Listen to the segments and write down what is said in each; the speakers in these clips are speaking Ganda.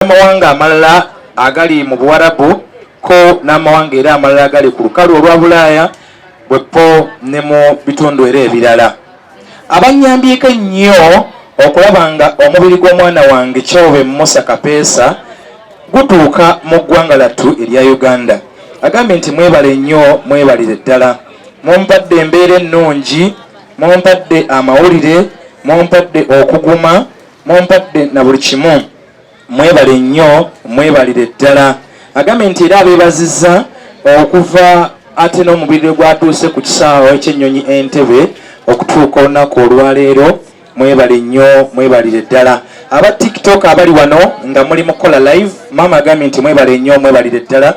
amawanga amalala agali mu Buwarabu ko n'amawanga era amalala agali ku lukalu olwa Bulaaya bwepo ne mu bitundu era ebirala. Abannyambyeko ennyo okulaba nga omubiri gw'omwana wange Kyobe Musa Kapeesa gutuuka mu ggwanga lattu erya Uganda. Agambye nti mwebale nnyo, mwebalire ddala. Mumpadde embeera ennungi, mumpadde amawulire, mumpadde okuguma, mumpadde na buli kimu. Mwebale nnyo, mwebalire ddala. Agambye nti era abeebazizza okuva ate n'omubiri gwatuuse ku kisaawe eky'ennyonyi Entebbe okutuuka olunaku olwaleero. Mwebale nnyo, mwebalire ddala. Aba TikTok abali wano nga muli mukola live, Maama agambye nti mwebale nnyo, mwebalire ddala.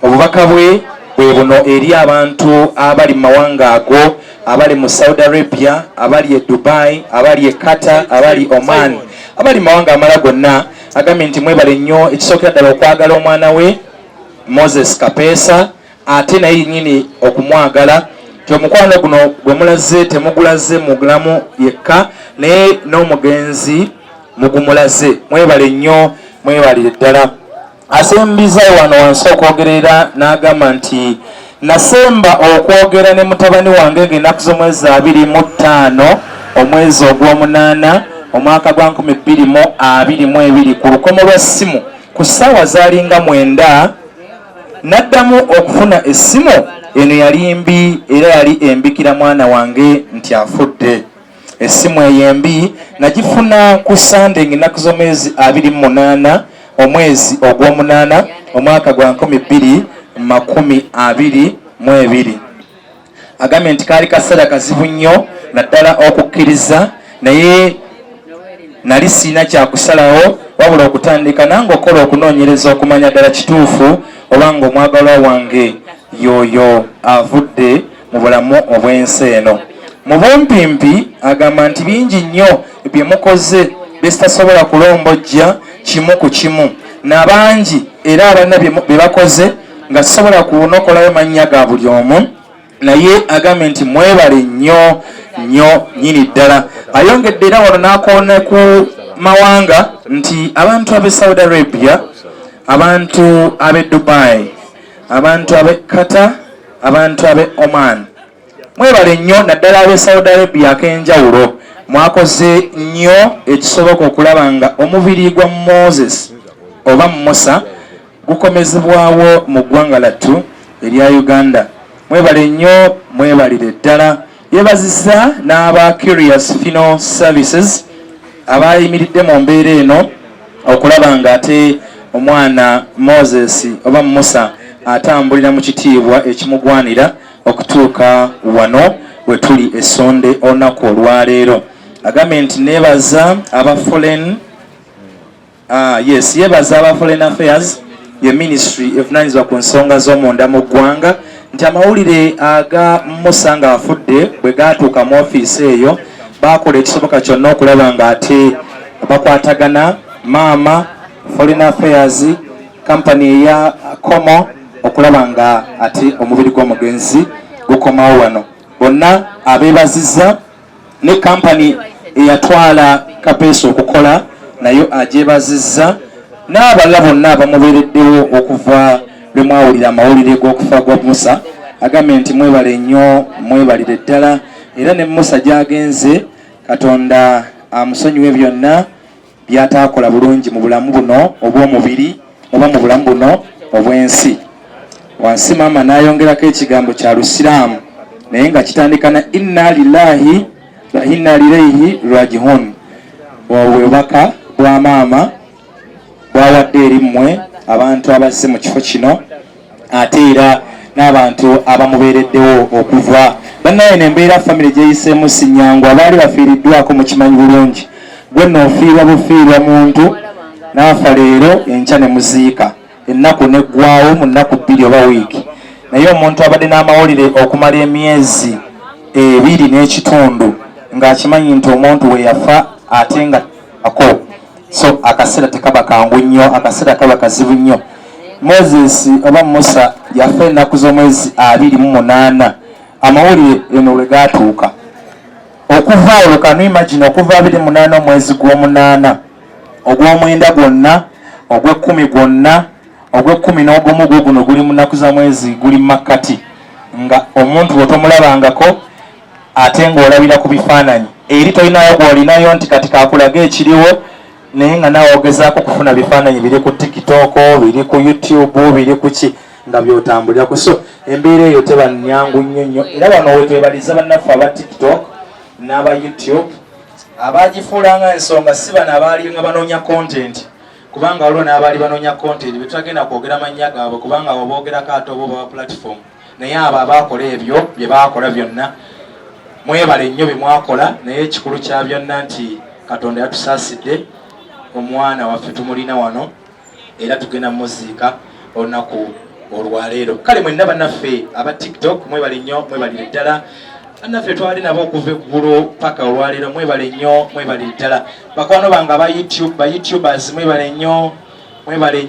Obubaka bwe buno eri abantu abali mu mawanga ago, abali mu Saudi Arabia, abali e Dubai, abali e Qatar, abali Oman, abali mu mawanga amala gonna. Agambye nti mwebale nnyo, ekisookera ddala okwagala omwana we Moses Kapeesa, ate naye nnyini okumwagala. Omukwano guno gwe mulaze temugulaze mugulamu yekka, naye n'omugenzi mugumulaze. Mwebale nnyo, mwebalire ddala. Asembiza wano wansi okwogerera n'agamba nti nasemba okwogera ne mutabani wange ng'ennaku z'omwezi 25 omwezi ogw'omunaana omwaka gwa 2022 ku lukomo lwa ssimu ku ssaawa zaalinga 9 n'addamu okufuna essimu. Eno yali mbi era yali embikira mwana wange nti afudde. Essimu eyo embi nagifuna ku Sunday ng'ennaku z'omwezi 28 omwezi ogw'omunaana omwaka gwa 2022. Agambye nti kaali kaseera kazibu nnyo naddala okukkiriza, naye nali siina kyakusalawo wabula okutandika nange okola okunoonyereza okumanya ddala kituufu olanga omwagalwa wange yoyo avudde mu bulamu obw'ensi eno. Mu bumpimpi agamba nti bingi nnyo bye mukoze besitasobola kulombojja kimu ku kimu, n'abangi era abalina bye bakoze nga sisobola kunokolayo mannya ga buli omu, naye agambye nti mwebale nnyo nnyo nnyini ddala. Ayongedde era wano n'akoona ku mawanga nti abantu ab'e Saudi Arabia, abantu ab'e Dubai, abantu ab'e Qatar, abantu ab'e Oman, mwebale nnyo naddala ab'e Saudi Arabia ak'enjawulo. Mwakoze nnyo ekisoboka okulaba nga omubiri gwa Moses oba Musa gukomezebwawo mu ggwanga lattu erya Uganda. Mwebale nnyo, mwebalire ddala. Yeebazizza n'aba Curious Funeral Services abayimiridde mu mbeera eno okulaba nga ate omwana Moses oba Musa atambulira mu kitiibwa ekimugwanira okutuuka wano we tuli essonde olunaku olwaleero. Agambye nti neebaza aba foreign yeebaza aba Foreign Affairs ye ministry evunaanyizibwa ku nsonga z'omunda mu ggwanga, nti amawulire aga Musa nga afudde bwe gaatuuka mu ofiisi eyo bakola ekisoboka kyonna okulaba nga ate bakwatagana Maama, Foreign Affairs, company eya Komo okulaba nga ate omubiri gw'omugenzi gukomawo wano. Bonna abeebazizza ne company eyatwala Kapeesa okukola nayo agyebazizza, n'abalala bonna abamubeereddewo okuva lwe mwawulira amawulire g'okufa gwa Musa. Agambye nti mwebale nnyo, mwebalire ddala, era ne Musa gy'agenze Katonda amusonyiwe byonna by'ataakola bulungi mu bulamu buno obw'omubiri oba mu bulamu buno obw'ensi. Wansi Maama n'ayongerako ekigambo kya Lusiraamu naye nga kitandika na inna lillahi wa inna ilaihi rajiun. Obubaka bwa Maama bwawadde eri mmwe abantu abazze mu kifo kino, ate era n'abantu abamubeereddewo okuva bannaye nembeera famire gyeyiseemu si nnyangu. Abaali bafiiriddwako mukimanyi bulungi, gwe noofiirwa bufiirwa muntu n'afa leero enkya ne muziika, ennaku neggwaawo mu nnaku 2 oba wiiki. Naye omuntu abadde n'amawulire okumala emyezi 2 n'ekitundu ng'akimanyi nti omuntu we yafa ate nga ako, so akaseera tekaba kangu nnyo, akaseera kaba kazibu nnyo. Moses oba Musa yafa ennaku z'omwezi 28 amawulire eno we gaatuuka okuva olwo. Kanu imagine okuva 28 omwezi gw'omunaana ogw'omwenda gwonna ogw'ekkumi gwonna ogw'ekkumi n'ogumu guno guli mu nnaku za mwezi guli makkati nga omuntu bwetomulabangako ate ng'olabira ku bifaananyi eri tolinayo gw'olinayo nti kati kakulaga ekiriwo naye nga nawe ogezaako kufuna bifaananyi biri ku tiktok biri ku youtube biri ku ki nga byotambulirako so embeera eyo teba nnyangu nnyo era wano wetwebaliza bannaffe aba tiktok n'aba youtube abagifuulanga ensonga si bano abaali nga banoonya content kubanga waliwo n'abaali banoonya content betutagenda kwogera mannya gaabwe kubanga waboogerako ate oba oba platform naye abo abaakola ebyo bye baakola byonna mwebale nnyo bye mwakola naye ekikulu kya byonna nti Katonda yatusaasidde omwana waffe tumulina wano era tugenda muziika olunaku olwaleero kale mwenna bannaffe aba tiktok mwebale nnyo mwebalire ddala bannaffe twali nabo okuva eggulo paka olwaleero mwebale nnyo mwebalire ddala bakwano bange aba youtubers mwebale nnyo mwebale